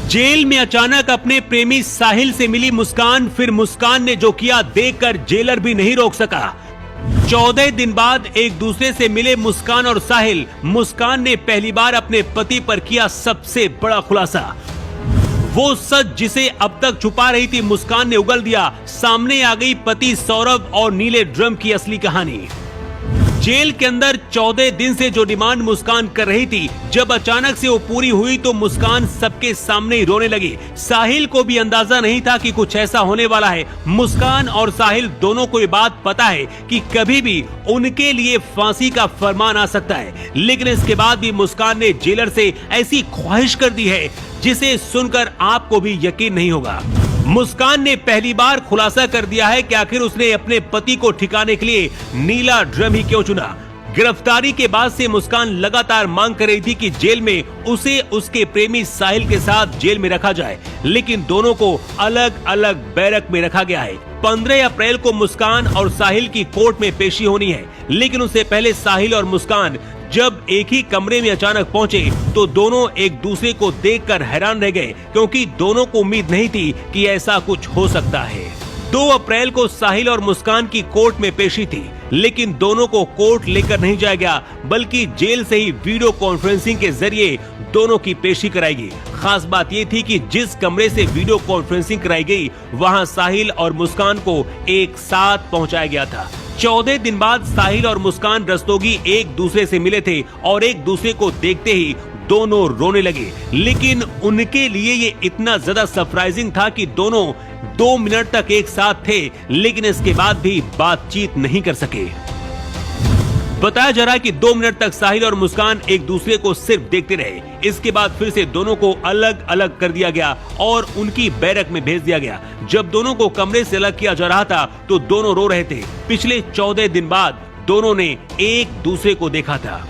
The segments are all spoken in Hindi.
जेल में अचानक अपने प्रेमी साहिल से मिली मुस्कान, फिर मुस्कान ने जो किया देखकर जेलर भी नहीं रोक सका। 14 दिन बाद एक दूसरे से मिले मुस्कान और साहिल। मुस्कान ने पहली बार अपने पति पर किया सबसे बड़ा खुलासा। वो सच जिसे अब तक छुपा रही थी मुस्कान ने उगल दिया। सामने आ गई पति सौरभ और नीले ड्रम की असली कहानी। जेल के अंदर 14 दिन से जो डिमांड मुस्कान कर रही थी, जब अचानक से वो पूरी हुई तो मुस्कान सबके सामने ही रोने लगी। साहिल को भी अंदाजा नहीं था कि कुछ ऐसा होने वाला है। मुस्कान और साहिल दोनों को ये बात पता है कि कभी भी उनके लिए फांसी का फरमान आ सकता है, लेकिन इसके बाद भी मुस्कान ने जेलर से ऐसी ख्वाहिश कर दी है जिसे सुनकर आपको भी यकीन नहीं होगा। मुस्कान ने पहली बार खुलासा कर दिया है कि आखिर उसने अपने पति को ठिकाने के लिए नीला ड्रम ही क्यों चुना। गिरफ्तारी के बाद से मुस्कान लगातार मांग कर रही थी कि जेल में उसे उसके प्रेमी साहिल के साथ जेल में रखा जाए, लेकिन दोनों को अलग अलग बैरक में रखा गया है। 15 अप्रैल को मुस्कान और साहिल की कोर्ट में पेशी होनी है, लेकिन उससे पहले साहिल और मुस्कान जब एक ही कमरे में अचानक पहुंचे तो दोनों एक दूसरे को देखकर हैरान रह गए, क्योंकि दोनों को उम्मीद नहीं थी कि ऐसा कुछ हो सकता है। 2 अप्रैल को साहिल और मुस्कान की कोर्ट में पेशी थी, लेकिन दोनों को कोर्ट लेकर नहीं जाया गया, बल्कि जेल से ही वीडियो कॉन्फ्रेंसिंग के जरिए दोनों की पेशी कराएगी। खास बात ये थी कि जिस कमरे से वीडियो कॉन्फ्रेंसिंग कराई गई, वहां साहिल और मुस्कान को एक साथ पहुंचाया गया था। 14 दिन बाद साहिल और मुस्कान रस्तोगी एक दूसरे से मिले थे और एक दूसरे को देखते ही दोनों रोने लगे, लेकिन उनके लिए ये इतना ज्यादा सरप्राइजिंग था कि दोनों 2 मिनट तक एक साथ थे, लेकिन इसके बाद भी बातचीत नहीं कर सके। बताया जा रहा है कि 2 मिनट तक साहिल और मुस्कान एक दूसरे को सिर्फ देखते रहे। इसके बाद फिर से दोनों को अलग अलग कर दिया गया और उनकी बैरक में भेज दिया गया। जब दोनों को कमरे से अलग किया जा रहा था तो दोनों रो रहे थे। पिछले 14 दिन बाद दोनों ने एक दूसरे को देखा था।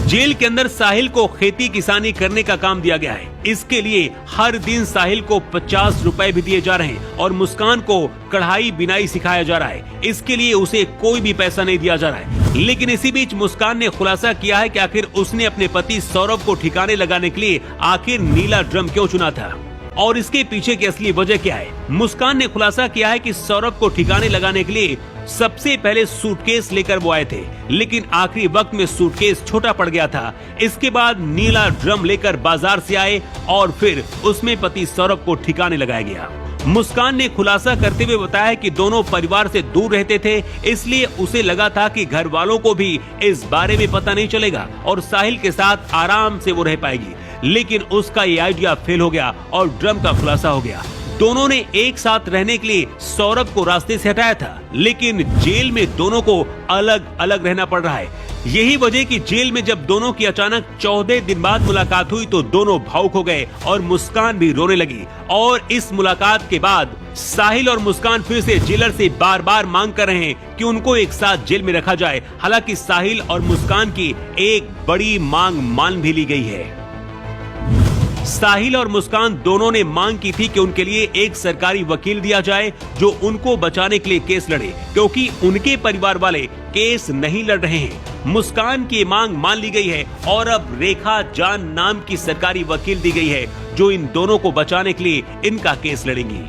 जेल के अंदर साहिल को खेती किसानी करने का काम दिया गया है। इसके लिए हर दिन साहिल को 50 रुपए भी दिए जा रहे हैं और मुस्कान को कढ़ाई बिनाई सिखाया जा रहा है। इसके लिए उसे कोई भी पैसा नहीं दिया जा रहा है। लेकिन इसी बीच मुस्कान ने खुलासा किया है कि आखिर उसने अपने पति सौरभ को ठिकाने लगाने के लिए आखिर नीला ड्रम क्यों चुना था और इसके पीछे की असली वजह क्या है। मुस्कान ने खुलासा किया है कि सौरभ को ठिकाने लगाने के लिए सबसे पहले सूटकेस लेकर वो आए थे, लेकिन आखिरी वक्त में सूटकेस छोटा पड़ गया था। इसके बाद नीला ड्रम लेकर बाजार से आए और फिर उसमें पति सौरभ को ठिकाने लगाया गया। मुस्कान ने खुलासा करते हुए बताया कि दोनों परिवार से दूर रहते थे, इसलिए उसे लगा था कि घर वालों को भी इस बारे में पता नहीं चलेगा और साहिल के साथ आराम से वो रह पाएगी, लेकिन उसका ये आइडिया फेल हो गया और ड्रम का खुलासा हो गया। दोनों ने एक साथ रहने के लिए सौरभ को रास्ते से हटाया था, लेकिन जेल में दोनों को अलग अलग रहना पड़ रहा है। यही वजह कि जेल में जब दोनों की अचानक 14 दिन बाद मुलाकात हुई तो दोनों भावुक हो गए और मुस्कान भी रोने लगी। और इस मुलाकात के बाद साहिल और मुस्कान फिर से जेलर से बार बार मांग कर रहे हैं कि उनको एक साथ जेल में रखा जाए। हालांकि साहिल और मुस्कान की एक बड़ी मांग मान भी ली गई है। साहिल और मुस्कान दोनों ने मांग की थी कि उनके लिए एक सरकारी वकील दिया जाए जो उनको बचाने के लिए केस लड़े, क्योंकि उनके परिवार वाले केस नहीं लड़ रहे हैं। मुस्कान की मांग मान ली गई है और अब रेखा जान नाम की सरकारी वकील दी गई है जो इन दोनों को बचाने के लिए इनका केस लड़ेंगी।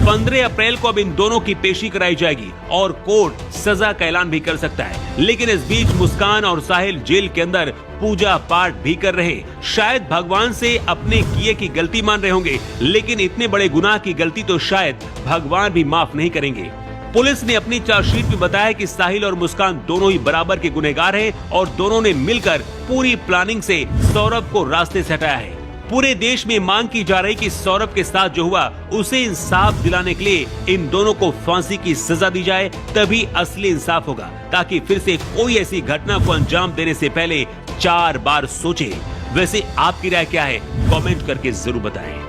15 अप्रैल को अब इन दोनों की पेशी कराई जाएगी और कोर्ट सजा का ऐलान भी कर सकता है। लेकिन इस बीच मुस्कान और साहिल जेल के अंदर पूजा पाठ भी कर रहे। शायद भगवान से अपने किए की गलती मान रहे होंगे, लेकिन इतने बड़े गुनाह की गलती तो शायद भगवान भी माफ नहीं करेंगे। पुलिस ने अपनी चार्जशीट में बताया कि साहिल और मुस्कान दोनों ही बराबर के गुनहगार हैं और दोनों ने मिलकर पूरी प्लानिंग से सौरभ को रास्ते से हटाया है। पूरे देश में मांग की जा रही कि सौरभ के साथ जो हुआ उसे इंसाफ दिलाने के लिए इन दोनों को फांसी की सजा दी जाए, तभी असली इंसाफ होगा, ताकि फिर से कोई ऐसी घटना को अंजाम देने से पहले 4 बार सोचे। वैसे आपकी राय क्या है? कमेंट करके जरूर बताएं।